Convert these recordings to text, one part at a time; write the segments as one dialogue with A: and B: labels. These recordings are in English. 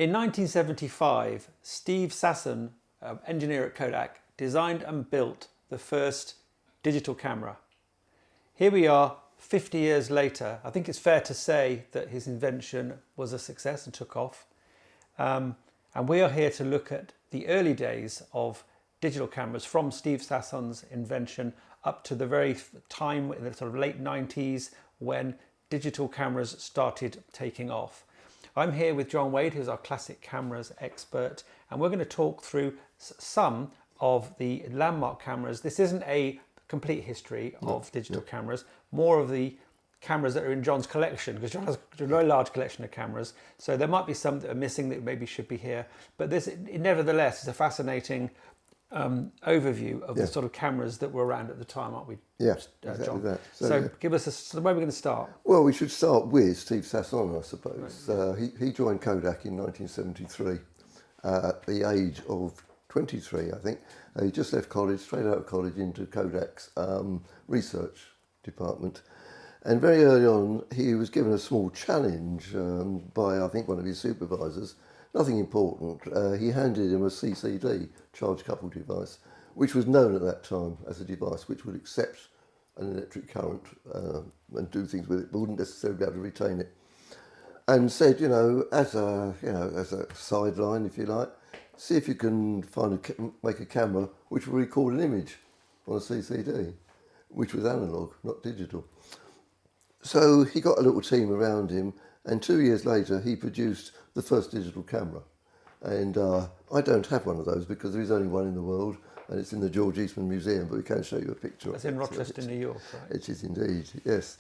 A: In 1975, Steve Sasson, engineer at Kodak, designed and built the first digital camera. Here we are 50 years later. I think it's fair to say that his invention was a success and took off. And we are here to look at the early days of digital cameras, from Steve Sasson's invention up to the very time in the sort of late 90s when digital cameras started taking off. I'm here with John Wade, who's our classic cameras expert, and we're going to talk through some of the landmark cameras. This isn't a complete history of digital cameras, more of the cameras that are in John's collection, because John has a very large collection of cameras, so there might be some that are missing that maybe should be here, but this nevertheless is a fascinating overview of the sort of cameras that were around at the time, aren't we?
B: Yeah,
A: John?
B: exactly that.
A: So give us where we're going to start.
B: Well, we should start with Steve Sasson, I suppose. Right. He joined Kodak in 1973 at the age of 23, I think. He just left college, straight out of college, into Kodak's research department. And very early on, he was given a small challenge by, I think, one of his supervisors. Nothing important. He handed him a CCD, charge coupled device, which was known at that time as a device which would accept an electric current and do things with it, but wouldn't necessarily be able to retain it. And said, as a sideline, if you like, see if you can make a camera which will record an image on a CCD, which was analog, not digital. So he got a little team around him, and 2 years later he produced the first digital camera. And I don't have one of those because there is only one in the world, and it's in the George Eastman Museum, but we can show you a picture.
A: That's in Rochester, New York, right?
B: It is indeed, yes.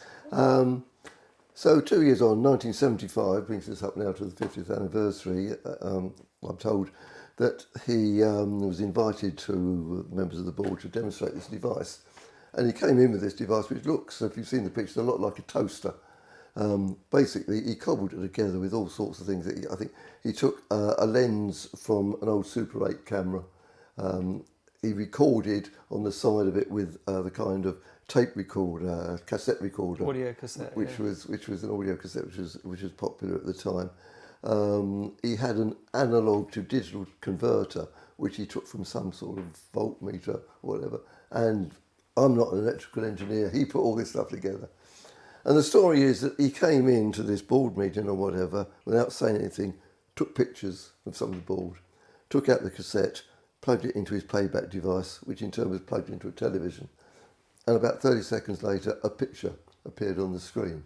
B: So 2 years on, 1975, brings us up now to the 50th anniversary. I'm told that he was invited to members of the board to demonstrate this device. And he came in with this device which looks, if you've seen the picture, a lot like a toaster. Basically, he cobbled it together with all sorts of things. I think he took a lens from an old Super 8 camera. He recorded on the side of it with the kind of tape recorder, cassette recorder,
A: audio cassette,
B: which was an audio cassette, which was popular at the time. He had an analog to digital converter, which he took from some sort of voltmeter or whatever. And I'm not an electrical engineer. He put all this stuff together. And the story is that he came into this board meeting or whatever without saying anything, took pictures of some of the board, took out the cassette, plugged it into his playback device, which in turn was plugged into a television. And about 30 seconds later, a picture appeared on the screen.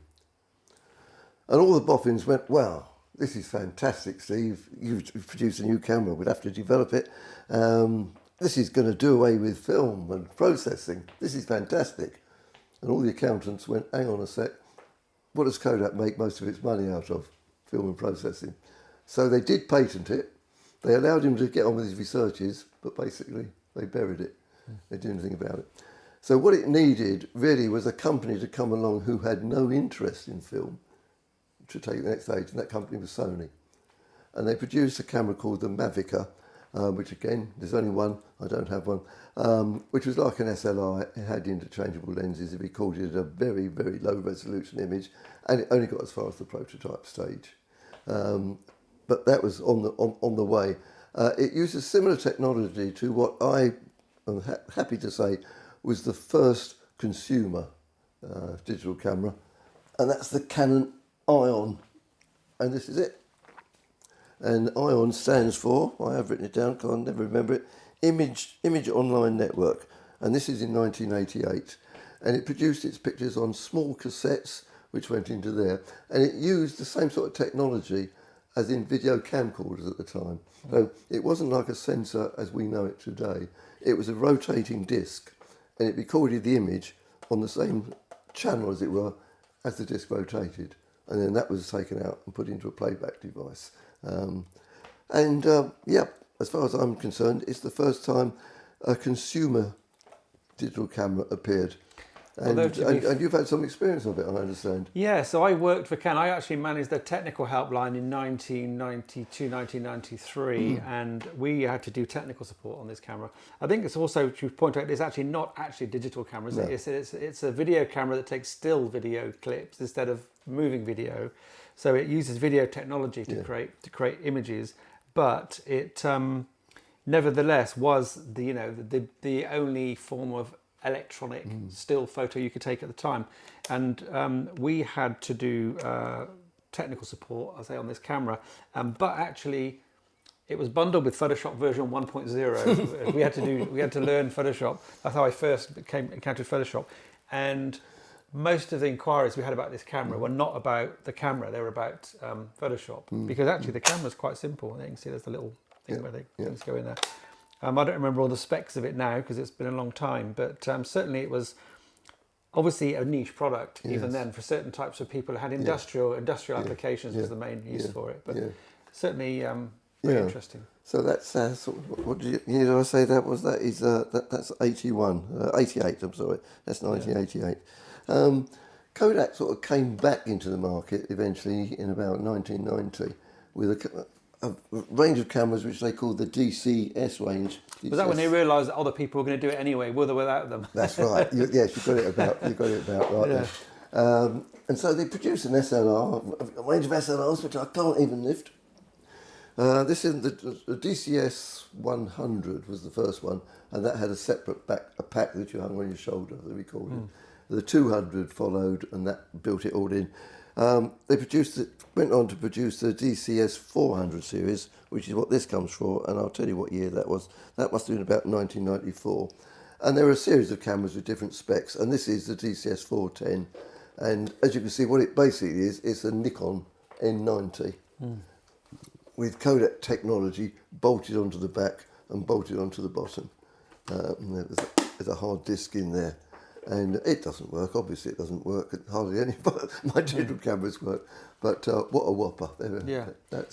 B: And all the boffins went, wow, this is fantastic, Steve. You've produced a new camera. We'd have to develop it. This is going to do away with film and processing. This is fantastic. And all the accountants went, hang on a sec, what does Kodak make most of its money out of? Film and processing. So they did patent it. They allowed him to get on with his researches, but basically they buried it. They didn't do anything about it. So what it needed really was a company to come along who had no interest in film to take the next stage, and that company was Sony. And they produced a camera called the Mavica, which again, there's only one, I don't have one, which was like an SLI. It had interchangeable lenses. It recorded a very, very low resolution image, and it only got as far as the prototype stage. But that was on the way. It uses similar technology to what I am happy to say was the first consumer digital camera, and that's the Canon Ion, and this is it. And Ion stands for, I have written it down because I'll never remember it, Image Online Network. And this is in 1988. And it produced its pictures on small cassettes, which went into there. And it used the same sort of technology as in video camcorders at the time. So it wasn't like a sensor as we know it today. It was a rotating disc. And it recorded the image on the same channel, as it were, as the disc rotated. And then that was taken out and put into a playback device. As far as I'm concerned, it's the first time a consumer digital camera appeared. And you've had some experience of it, I understand.
A: Yeah, so I worked for Canon. I actually managed the technical helpline in 1992, 1993, and we had to do technical support on this camera. I think it's also, to point out, it's actually not actually digital cameras. No. It's a video camera that takes still video clips instead of moving video. So it uses video technology to create images, but it nevertheless was the only form of electronic still photo you could take at the time. And we had to do technical support, I say, on this camera, but actually it was bundled with Photoshop version 1.0. we had to learn Photoshop. That's how I first encountered Photoshop. And most of the inquiries we had about this camera were not about the camera, they were about Photoshop, because actually the camera is quite simple. You can see there's a little thing where things go in there. I don't remember all the specs of it now because it's been a long time, but certainly it was obviously a niche product even then for certain types of people. It had industrial applications was the main use for it, but certainly very interesting.
B: So that's sort of, what did I say that was? That is that's 88. I'm sorry, that's 1988. Kodak sort of came back into the market eventually in about 1990 with a range of cameras which they called the DCS range.
A: Was that when they realised that other people were going to do it anyway, with or without them?
B: That's right. Yes, you got it about right there. And so they produced an SLR, a range of SLRs which I can't even lift. This is the DCS100 was the first one, and that had a separate a pack that you hung on your shoulder, the recording. The 200 followed, and that built it all in. They went on to produce the DCS400 series, which is what this comes for, and I'll tell you what year that was. That must have been about 1994. And there are a series of cameras with different specs, and this is the DCS410. And as you can see, what it basically is, it's a Nikon N90 with Kodak technology bolted onto the back and bolted onto the bottom. There's a hard disk in there. And it doesn't work, obviously it doesn't work, hardly any of my digital cameras work, but what a whopper.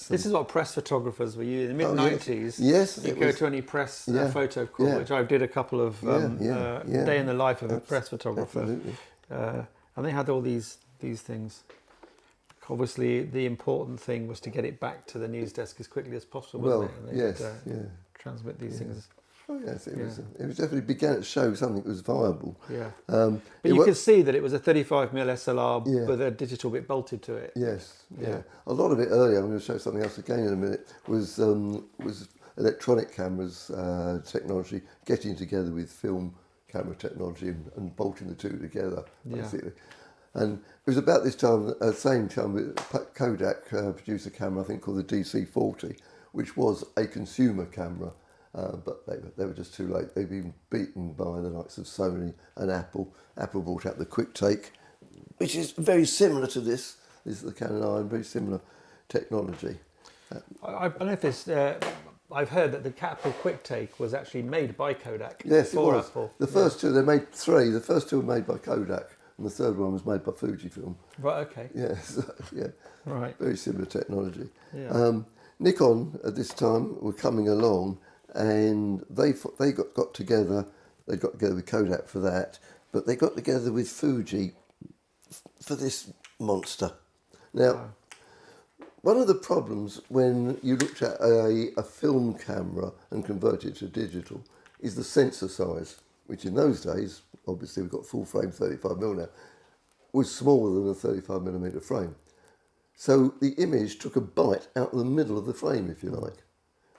A: This is what press photographers were using in the mid-90s.
B: Yes.
A: You go to any press photo call, which I did a couple of day in the life of a press photographer.
B: Absolutely.
A: And they had all these things. Obviously the important thing was to get it back to the news desk as quickly as possible, wasn't it? And they transmit these things.
B: Oh yes, it was definitely began to show something that was viable.
A: Yeah. But you could see that it was a 35mm SLR with a digital bit bolted to it.
B: Yes. A lot of it earlier, I'm going to show something else again in a minute, was electronic cameras technology getting together with film camera technology and bolting the two together, basically. And it was about this time, same time, Kodak produced a camera I think called the DC-40, which was a consumer camera. But they were just too late. They'd been beaten by the likes of Sony and Apple. Apple brought out the Quick Take, which is very similar to this. This is the Canon Ion, very similar technology.
A: I don't know if this. I've heard that the Apple Quick Take was actually made by Kodak.
B: Yes, it was.
A: Apple.
B: The first two, they made three. The first two were made by Kodak, and the third one was made by Fujifilm.
A: Right. Okay.
B: Yes.
A: Right.
B: Very similar technology.
A: Yeah.
B: Nikon at this time were coming along. And they got together. They got together with Kodak for that, but they got together with Fuji for this monster. Now, one of the problems when you looked at a film camera and converted it to digital is the sensor size, which in those days, obviously we've got full frame 35mm now, was smaller than a 35mm frame. So the image took a bite out of the middle of the frame, if you like.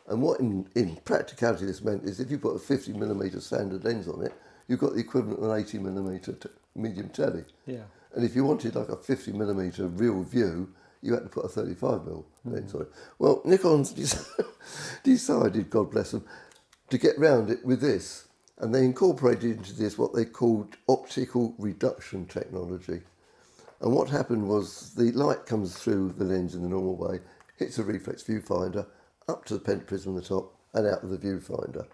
B: And what in practicality this meant is if you put a 50mm standard lens on it, you've got the equivalent of an 80mm medium telly. Yeah. And if you wanted like a 50mm real view, you had to put a 35mm lens on it. Well, Nikon decided, God bless them, to get round it with this. And they incorporated into this what they called optical reduction technology. And what happened was the light comes through the lens in the normal way, hits a reflex viewfinder, up to the pentaprism on the top and out of the viewfinder.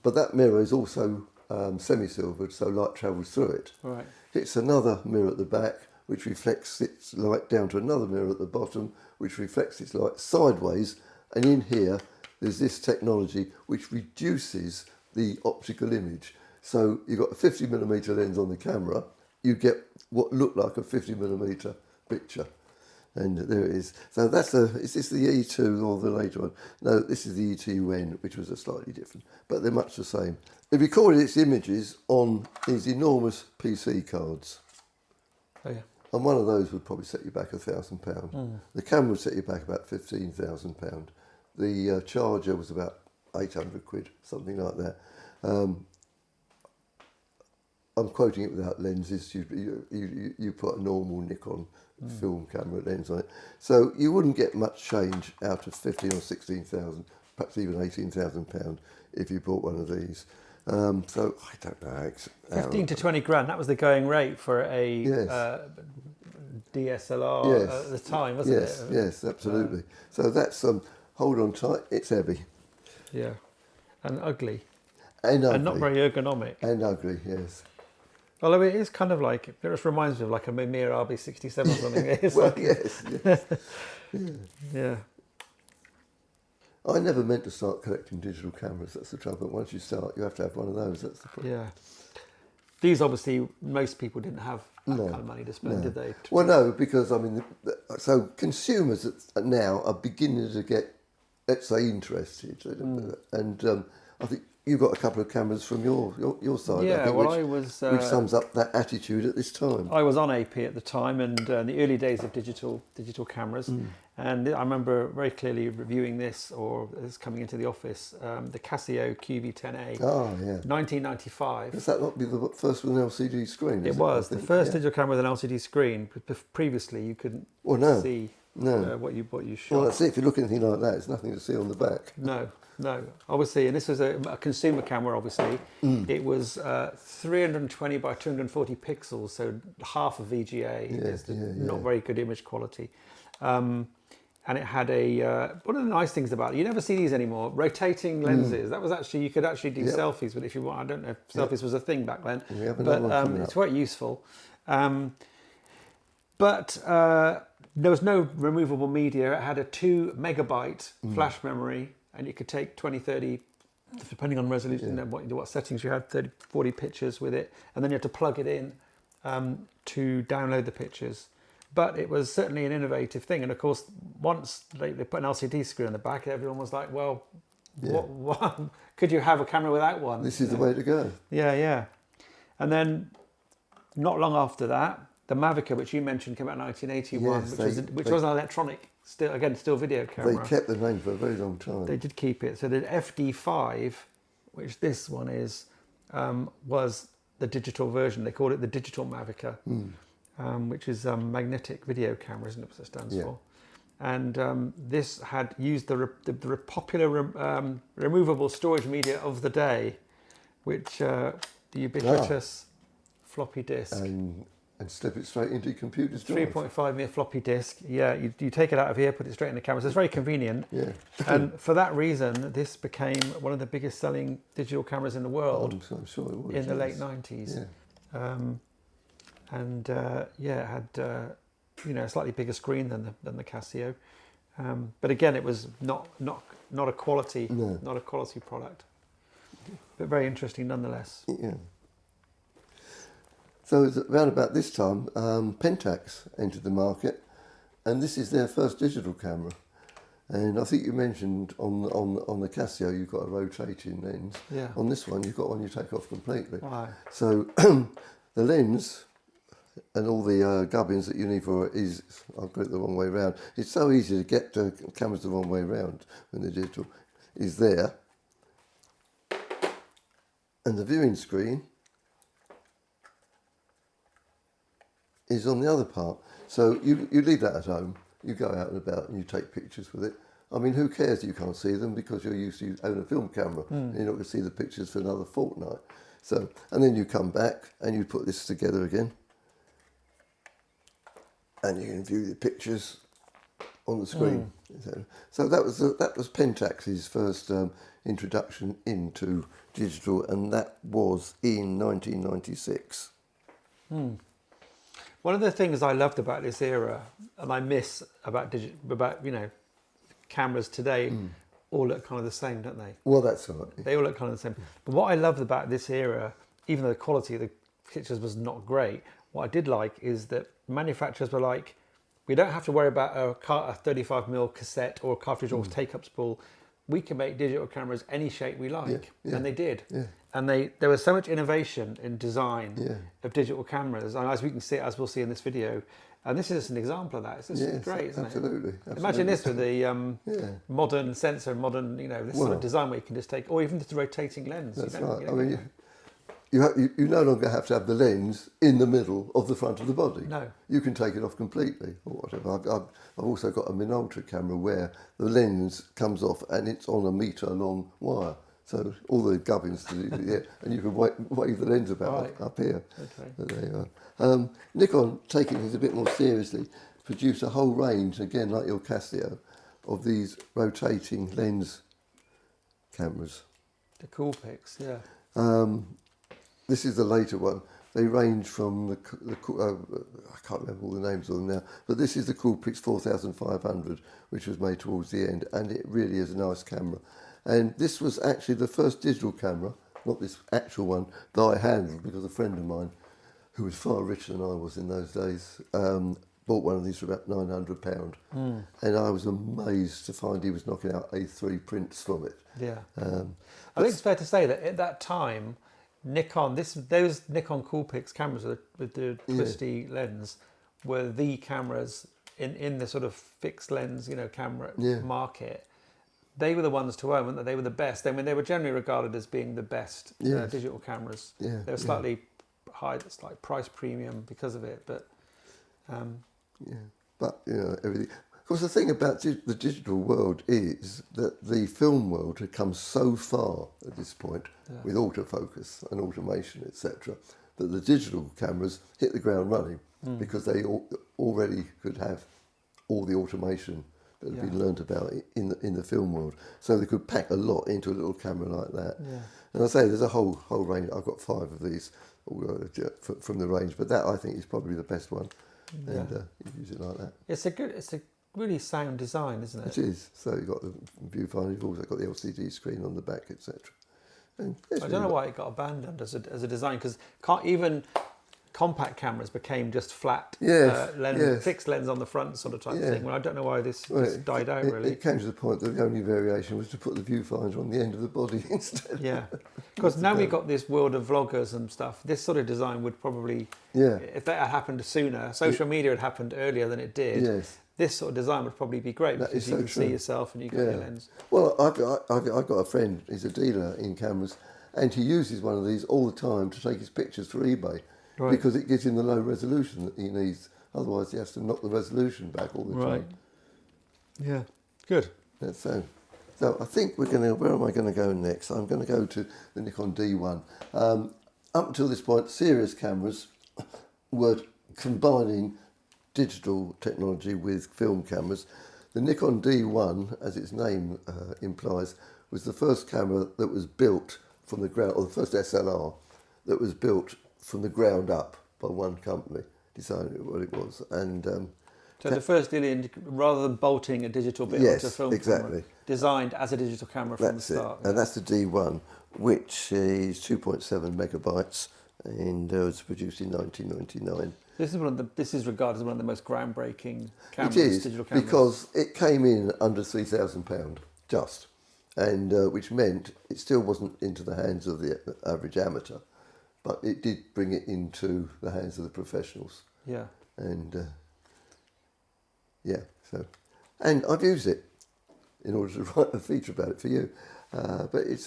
B: But that mirror is also semi-silvered, so light travels through it. Right. Hits another mirror at the back, which reflects its light down to another mirror at the bottom, which reflects its light sideways. And in here, there's this technology which reduces the optical image. So you've got a 50mm lens on the camera, you get what looked like a 50mm picture. And there it is. So is this the E2 or the later one? No, this is the E2N, which was a slightly different, but they're much the same. It recorded its images on these enormous PC cards.
A: Oh yeah.
B: And one of those would probably set you back £1,000. The camera would set you back about £15,000. The charger was about 800 quid, something like that. I'm quoting it without lenses. You put a normal Nikon film camera lens on it, so you wouldn't get much change out of 15 or 16,000, perhaps even £18,000 if you bought one of these. So I don't know.
A: 15 to 20 grand. That was the going rate for a DSLR at the time, wasn't it?
B: Yes, absolutely. So that's hold on tight. It's heavy.
A: Yeah, and ugly.
B: And
A: not very ergonomic.
B: And ugly, yes.
A: Although it is kind of like, it just reminds me of like a Mimir RB67 or something. It's
B: Well,
A: like,
B: yes.
A: yeah.
B: I never meant to start collecting digital cameras. That's the trouble. Once you start, you have to have one of those. That's the problem.
A: Yeah. These obviously, most people didn't have that kind of money to spend, did they?
B: Well, no, because I mean, so consumers now are beginning to get, let's say, interested, and I think you got a couple of cameras from your side.
A: Yeah,
B: I think,
A: which
B: sums up that attitude at this time.
A: I was on AP at the time, and the early days of digital cameras, and I remember very clearly reviewing this, or this coming into the office, the Casio QV-10A.
B: Oh yeah,
A: 1995.
B: Does that not be the first with an LCD screen?
A: It was the first digital camera with an LCD screen. Previously, you couldn't see what you shot.
B: Well, that's it. If you look at anything like that, it's nothing to see on the back.
A: No, obviously, and this was a consumer camera, obviously. It was 320 by 240 pixels, so half of VGA. Not very good image quality. And it had one of the nice things about it, you never see these anymore, rotating lenses. That was actually, you could actually do selfies with if you want. I don't know if selfies was a thing back then, but it's quite useful. But there was no removable media. It had a 2 megabyte flash memory, and you could take 20, 30, depending on resolution and what settings you had, 30, 40 pictures with it. And then you had to plug it in to download the pictures. But it was certainly an innovative thing. And of course, once they put an LCD screen on the back, everyone was like, well, what, could you have a camera without one?
B: This is the way to go.
A: Yeah. And then not long after that, the Mavica, which you mentioned, came out in 1981, which was an electronic, still video camera.
B: They kept the name for a very long time.
A: They did keep it. So the FD5, which this one is, was the digital version. They called it the digital Mavica, which is magnetic video camera, isn't it what it stands for? And this had used the popular removable storage media of the day, which the ubiquitous floppy disk.
B: And slip it straight into your computer's drive.
A: 3.5mm floppy disk. Yeah, you take it out of here, put it straight in the camera. So it's very convenient.
B: Yeah.
A: And for that reason, this became one of the biggest selling digital cameras in the world.
B: I'm sure it was.
A: In the late 90s. Yeah. It had a slightly bigger screen than the Casio. But again, it was not a quality product. But very interesting nonetheless.
B: Yeah. So around about this time, Pentax entered the market, and this is their first digital camera. And I think you mentioned on the Casio you've got a rotating lens.
A: Yeah.
B: On this one you've got one you take off completely.
A: Right.
B: So the lens and all the gubbins that you need for it is, I've got it the wrong way around. It's so easy to get cameras the wrong way around when they're digital. Is there, and the viewing screen is on the other part. So you leave that at home, you go out and about and you take pictures with it. I mean, who cares you can't see them because you're used to own a film camera and you're not going to see the pictures for another fortnight. So, and then you come back and you put this together again and you can view the pictures on the screen. So that was Pentax's first introduction into digital, and that was in 1996.
A: One of the things I loved about this era, and I miss about cameras today, all look kind of the same, don't they?
B: Well, that's right.
A: They all look kind of the same. But what I loved about this era, even though the quality of the pictures was not great, what I did like is that manufacturers were like, we don't have to worry about a 35mm cassette or a cartridge or take-up spool. we can make digital cameras any shape we like,
B: Yeah.
A: and they did.
B: Yeah.
A: And there was so much innovation in design
B: Yeah.
A: of digital cameras, and as we can see, as we'll see in this video, and this is just an example of that. It's just great, isn't
B: absolutely,
A: it?
B: absolutely.
A: Imagine this with the modern sensor, modern, this sort of design where you can just take, or even just a rotating lens.
B: That's right. I mean, you no longer have to have the lens in the middle of the front of the body.
A: No.
B: You can take it off completely or whatever. I've also got a Minolta camera where the lens comes off and it's on a metre long wire. So all the gubbins to do, and you can wave the lens about up here.
A: Okay.
B: But there you are. Nikon, taking things a bit more seriously, produced a whole range, again like your Casio, of these rotating lens cameras.
A: The Coolpix, yeah.
B: This is the later one. They range from I can't remember all the names of them now, but this is the Coolpix 4500, which was made towards the end, and it really is a nice camera. And this was actually the first digital camera, not this actual one, that I handled, because a friend of mine, who was far richer than I was in those days, bought one of these for about £900. And I was amazed to find he was knocking out A3 prints from it.
A: Yeah. I think it's fair to say that at that time, Nikon, those Nikon Coolpix cameras with the twisty lens were the cameras in the sort of fixed lens, camera market. They were the ones to own, weren't they? They were the best. I mean, they were generally regarded as being the best digital cameras.
B: Yeah,
A: they were slightly high, slight price premium because of it, but
B: but everything. Of course, the thing about the digital world is that the film world had come so far at this point with autofocus and automation, etc., that the digital cameras hit the ground running because they already could have all the automation that had been learnt about in the film world. So they could pack a lot into a little camera like that. Yeah. And I say there's a whole range. I've got 5 of these from the range, but that I think is probably the best one. Yeah. And you use it like that.
A: It's a really sound design, isn't it?
B: It is. So you've got the viewfinder, you've also got the LCD screen on the back, etc.
A: I don't know why it got abandoned as a design, because even compact cameras became just flat fixed lens on the front sort of type thing. Well, I don't know why this died out really.
B: It came to the point that the only variation was to put the viewfinder on the end of the body instead.
A: Yeah, because now we've got this world of vloggers and stuff. This sort of design would probably, if that had happened sooner, social media had happened earlier than it did.
B: Yes.
A: This sort of design would probably be great because you can see yourself and you got your lens.
B: Well, I've got a friend, he's a dealer in cameras, and he uses one of these all the time to take his pictures for eBay. Right. Because it gives him the low resolution that he needs. Otherwise, he has to knock the resolution back all the time.
A: Yeah, good.
B: That's so I think we're going to. Where am I going to go next? I'm going to go to the Nikon D1. Up until this point, serious cameras were combining digital technology with film cameras. The Nikon D1, as its name implies, was the first camera that was built from the ground, or the first SLR that was built from the ground up by one company, deciding what it was. And
A: so the first dealing, rather than bolting a digital bit onto a film camera, designed as a digital camera from the start.
B: And that's the D1, which is 2.7 megabytes, and was produced in 1999.
A: This is regarded as one of the most groundbreaking cameras.
B: It is,
A: digital cameras,
B: because it came in under £3,000 just, and which meant it still wasn't into the hands of the average amateur. But it did bring it into the hands of the professionals. Yeah. And and I've used it in order to write a feature about it for you. But it's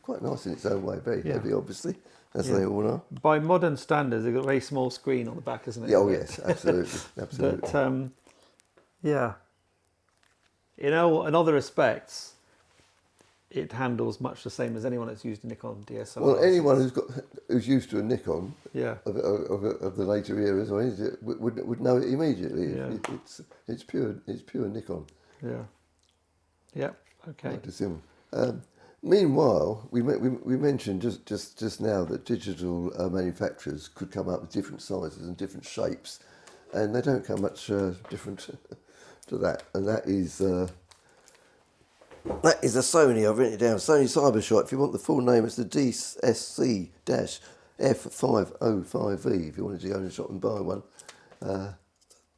B: quite nice in its own way. Very heavy, obviously, as they all are.
A: By modern standards, they've got a very small screen on the back, isn't it?
B: Yeah, oh yes, absolutely, absolutely.
A: But in other respects, it handles much the same as anyone that's used a Nikon DSLR.
B: Well, anyone who's used to a Nikon of the later eras would know it immediately. Yeah. It's pure Nikon.
A: Yeah. Yeah. Okay.
B: Meanwhile, we mentioned just now that digital manufacturers could come up with different sizes and different shapes, and they don't come much different to that. And that is a Sony. I've written it down. Sony Cybershot. If you want the full name, it's the DCS410F505V. If you wanted to go in a shop and buy one,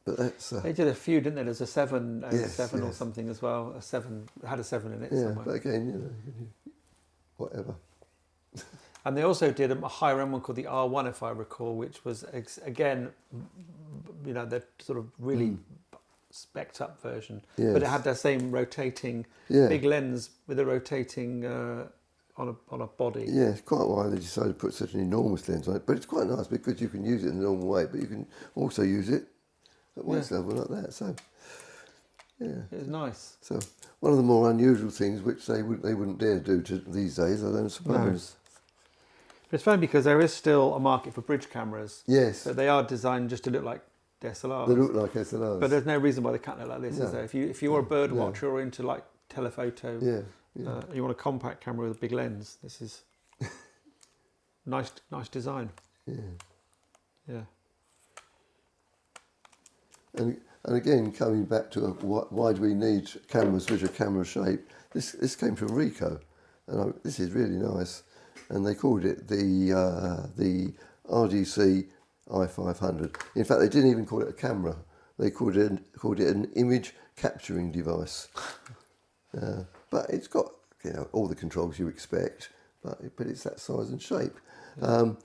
B: But that's
A: they did a few, didn't they? There's a 707 or
B: yes.
A: something as well. A 7 had a 7 in it
B: yeah.
A: somewhere.
B: But again, you know, whatever.
A: And they also did a higher end one called the R1, if I recall, which was again, you know, the sort of really spec'd up version,
B: Yes.
A: but it had that same rotating big lens with a rotating on a body.
B: Yeah, it's quite why they decided to put such an enormous lens on it. But it's quite nice because you can use it in the normal way, but you can also use it at waist level like that. So, yeah,
A: It was nice.
B: So one of the more unusual things which they wouldn't dare do these days, I don't suppose.
A: But it's funny because there is still a market for bridge cameras.
B: Yes,
A: But they are designed just to look like DSLRs.
B: they look like SLRs.
A: But there's no reason why they can't look like this, is there? If you're a bird watcher or into like telephoto, you want a compact camera with a big lens, this is nice design. Yeah.
B: And again, coming back to why do we need cameras which are camera shaped? This came from Ricoh, and this is really nice. And they called it the RDC-i500. In fact, they didn't even call it a camera. They called it an image capturing device. But it's got, you know, all the controls you expect, but it's that size and shape. But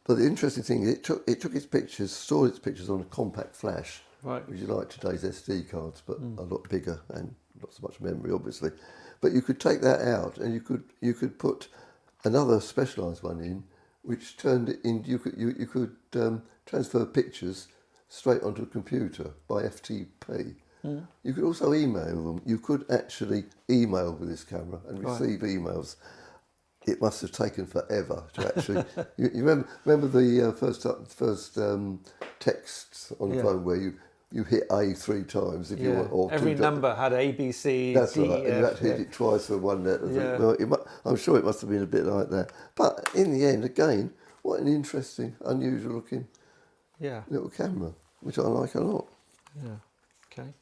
B: the interesting thing is it took its pictures, stored its pictures on a compact flash, which is like today's SD cards, but a lot bigger and not so much memory, obviously. But you could take that out and you could put another specialised one in, which turned it in. You could transfer pictures straight onto a computer by FTP. You could also email them. You could actually email with this camera and receive emails. It must have taken forever to actually. you remember the first texts on the phone where you hit A 3 times if you want, or
A: every number had A, B, C,
B: that's
A: D,
B: right.
A: F,
B: You had to hit it twice for one letter. Well, I'm sure it must have been a bit like that. But in the end, again, what an interesting, unusual looking little camera, which I like a lot.
A: Yeah. Okay.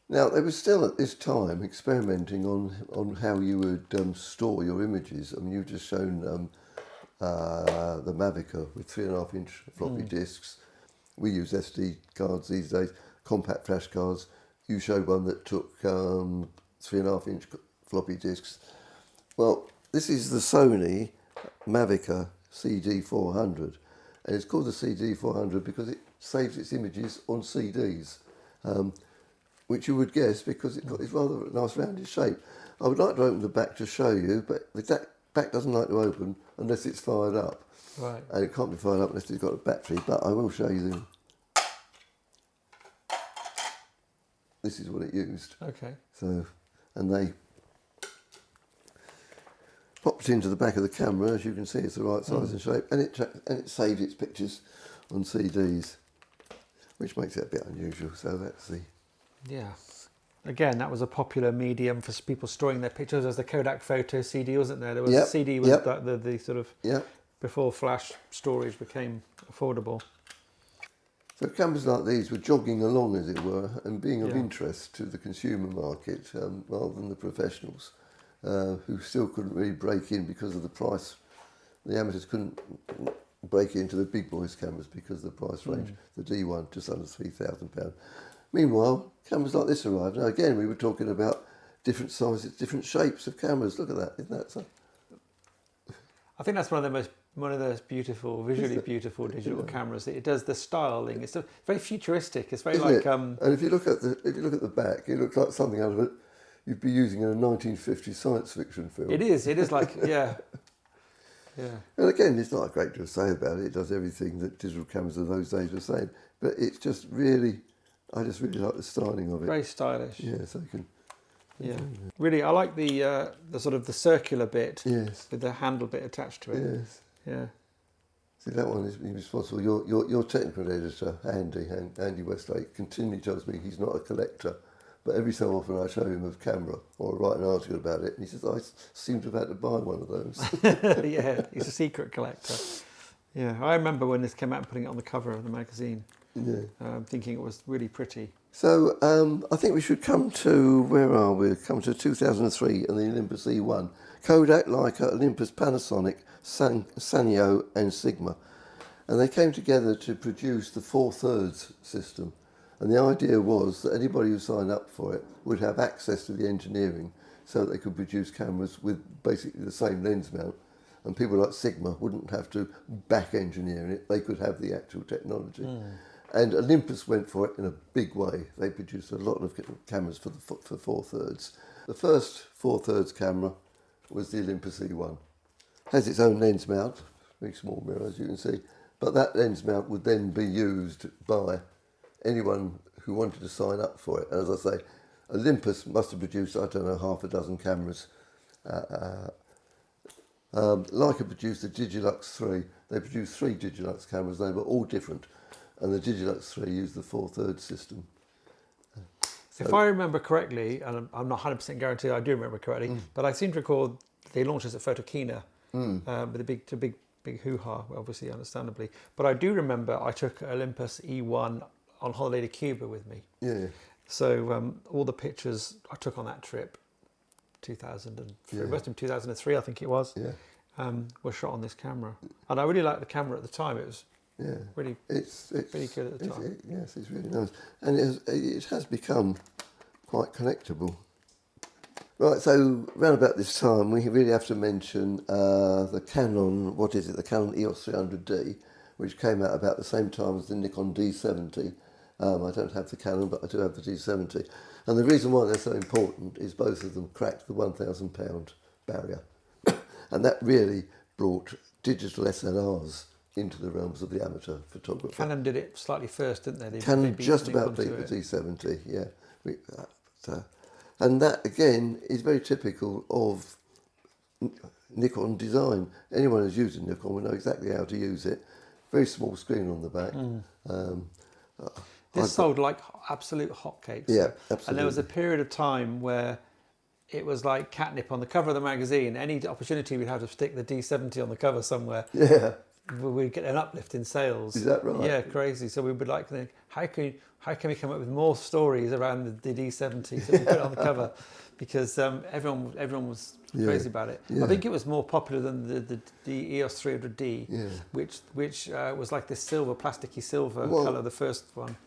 B: Now, they were still at this time experimenting on how you would store your images. I mean, you've just shown the Mavica with 3.5-inch floppy disks. We use SD cards these days, compact flash cards. You showed one that took 3.5-inch floppy disks. Well, this is the Sony Mavica CD400, and it's called the CD400 because it saves its images on CDs. Which you would guess because it's rather a nice rounded shape. I would like to open the back to show you, but the back doesn't like to open unless it's fired up.
A: Right.
B: And it can't be fired up unless it's got a battery, but I will show you them. This is what it used.
A: Okay.
B: So, and they popped into the back of the camera. As you can see, it's the right size and shape, and it saved its pictures on CDs, which makes it a bit unusual. So that's the...
A: Yeah. Again, that was a popular medium for people storing their pictures. There's the Kodak photo CD, wasn't there? There was a CD was the sort of before flash storage became affordable.
B: So cameras like these were jogging along, as it were, and being of interest to the consumer market rather than the professionals, who still couldn't really break in because of the price. The amateurs couldn't break into the big boys' cameras because of the price range. The D1 just under £3,000. Meanwhile, cameras like this arrived. Now again, we were talking about different sizes, different shapes of cameras. Look at that, isn't that so?
A: I think that's one of the most beautiful, visually beautiful digital cameras. It does the styling. It's very futuristic. It's very
B: And if you look at the back, it looks like something out of it you'd be using in a 1950s science fiction film.
A: It is like yeah.
B: And again, it's not a great deal to say about it. It does everything that digital cameras of those days were saying, but it's just really. I just really like the styling of it.
A: Very stylish.
B: Yeah, so you can.
A: Yeah, really, I like the sort of the circular bit.
B: Yes.
A: With the handle bit attached to it.
B: Yes.
A: Yeah.
B: See, that one is responsible. Your technical editor, Andy Westlake, continually tells me he's not a collector, but every so often I show him a camera or write an article about it, and he says, I seem to have had to buy one of those.
A: Yeah, he's a secret collector. Yeah, I remember when this came out and putting it on the cover of the magazine.
B: Yeah.
A: Thinking it was really pretty.
B: So I think we should come to, where are we? Come to 2003 and the Olympus E-1. Kodak, Leica, Olympus, Panasonic, Sanyo and Sigma. And they came together to produce the 4/3 system. And the idea was that anybody who signed up for it would have access to the engineering so that they could produce cameras with basically the same lens mount. And people like Sigma wouldn't have to back engineer it, they could have the actual technology. And Olympus went for it in a big way. They produced a lot of cameras for 4/3. The first 4/3 camera was the Olympus E-1. Has its own lens mount, very small mirror as you can see, but that lens mount would then be used by anyone who wanted to sign up for it. And as I say, Olympus must have produced, I don't know, half a dozen cameras. Leica produced the Digilux 3. They produced 3 Digilux cameras. They were all different. And the Digilux 3 used the 4/3 system. So,
A: if I remember correctly, and I'm not 100% guaranteed I do remember correctly, but I seem to recall they launched this at Photokina with a big hoo-ha, obviously, understandably. But I do remember I took Olympus E-1 on holiday to Cuba with me.
B: Yeah.
A: So all the pictures I took on that trip, 2003, must have been 2003, I think it was, were shot on this camera. And I really liked the camera at the time. It was really pretty good at the time.
B: Yes, it's really nice. And it has become quite collectible. Right, so around about this time, we really have to mention the Canon, the Canon EOS 300D, which came out about the same time as the Nikon D70. I don't have the Canon, but I do have the D70. And the reason why they're so important is both of them cracked the £1,000 barrier. And that really brought digital SLRs into the realms of the amateur photographer.
A: Canon did it slightly first, didn't they?
B: Canon just about beat the D70, yeah. And that, again, is very typical of Nikon design. Anyone who's using Nikon will know exactly how to use it. Very small screen on the back.
A: This sold like absolute hotcakes.
B: Yeah, absolutely.
A: And there was a period of time where it was like catnip on the cover of the magazine. Any opportunity we'd have to stick the D70 on the cover somewhere, we'd get an uplift in sales.
B: Is that right?
A: Yeah, crazy. So we would like to think, how can we come up with more stories around the D70 so we put it on the cover? Because everyone was crazy about it.
B: Yeah.
A: I think it was more popular than the EOS 300D, which was like this silver, plasticky silver colour, the first one.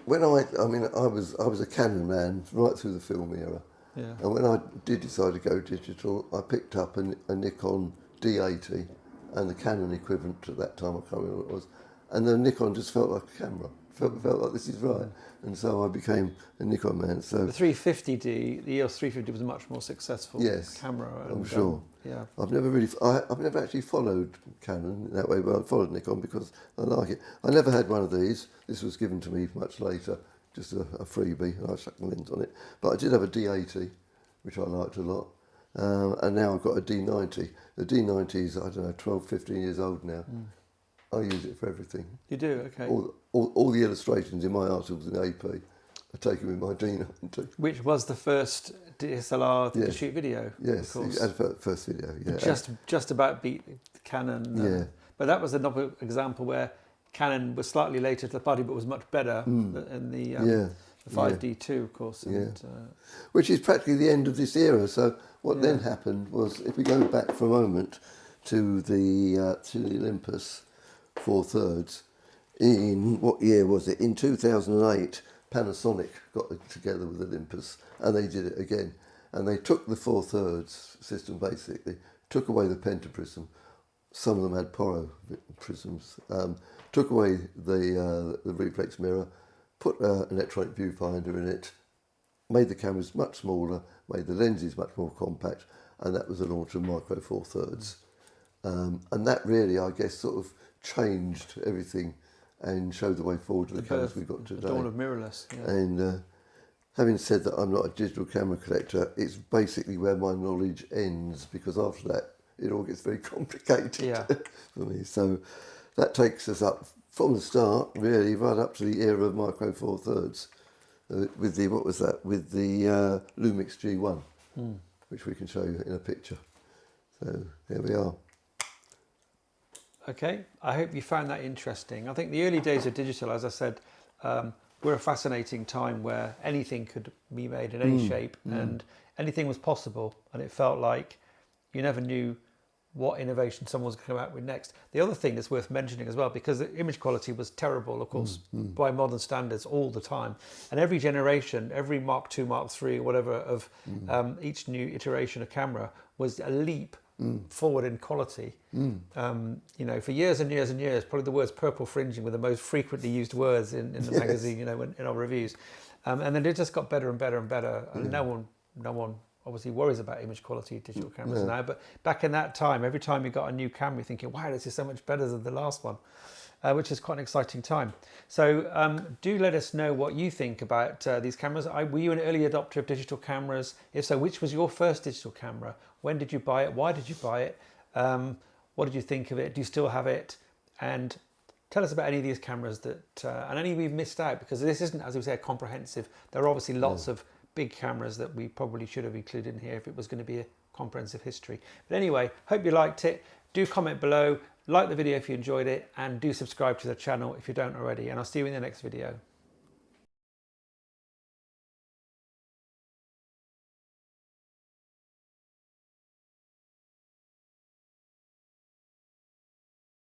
B: When I was a Canon man right through the film era.
A: Yeah.
B: And when I did decide to go digital, I picked up a Nikon D80 and the Canon equivalent at that time, I can't remember what it was. And the Nikon just felt like a camera. Felt like this is right. And so I became a Nikon man. So
A: the 350D, the EOS 350 was a much more successful camera.
B: I'm sure. I've never actually followed Canon in that way, but I followed Nikon because I like it. I never had one of these. This was given to me much later, just a freebie, and I stuck the lens on it. But I did have a D80, which I liked a lot. And now I've got a D90. The D90 is, I don't know, 12, 15 years old now. I use it for everything.
A: You do? Okay.
B: All the illustrations in my articles in AP are taken with my D90.
A: Which was the first DSLR to shoot video.
B: Yes,
A: of course.
B: the first video, yeah.
A: Just about beat Canon. But that was another example where Canon was slightly later to the party but was much better in the 5D2, of course. And,
B: which is practically the end of this era. So what then happened was, if we go back for a moment to the Olympus 4/3, in what year was it? In 2008, Panasonic got together with Olympus and they did it again. And they took the 4/3 system basically, took away the pentaprism. Some of them had poro prisms. Took away the reflex mirror, put an electronic viewfinder in it, made the cameras much smaller, made the lenses much more compact, and that was the launch of Micro 4/3. And that really, I guess, sort of changed everything and showed the way forward to the cameras we've got today.
A: The dawn of mirrorless. Yeah.
B: And having said that I'm not a digital camera collector, it's basically where my knowledge ends, because after that it all gets very complicated for me. So that takes us up from the start, really, right up to the era of Micro 4/3 with the, with the Lumix G1, which we can show you in a picture. So there we are.
A: Okay, I hope you found that interesting. I think the early days of digital, as I said, were a fascinating time where anything could be made in any shape and anything was possible, and it felt like you never knew what innovation someone's going to come out with next. The other thing that's worth mentioning as well, because the image quality was terrible, of course, by modern standards all the time. And every generation, every Mark II, Mark III, whatever, of each new iteration of camera was a leap forward in quality. You know, for years and years and years, probably the words purple fringing were the most frequently used words in the magazine, you know, in our reviews. And then it just got better and better and better. And no one obviously worries about image quality digital cameras now, but back in that time, every time you got a new camera, you're thinking, wow, this is so much better than the last one, which is quite an exciting time. So do let us know what you think about these cameras. Were you an early adopter of digital cameras? If so, which was your first digital camera? When did you buy it? Why did you buy it? What did you think of it? Do you still have it? And tell us about any of these cameras that, and any we've missed out, because this isn't, as we say, comprehensive. There are obviously lots of big cameras that we probably should have included in here if it was going to be a comprehensive history. But anyway, hope you liked it. Do comment below, like the video if you enjoyed it, and do subscribe to the channel if you don't already. And I'll see you in the next video.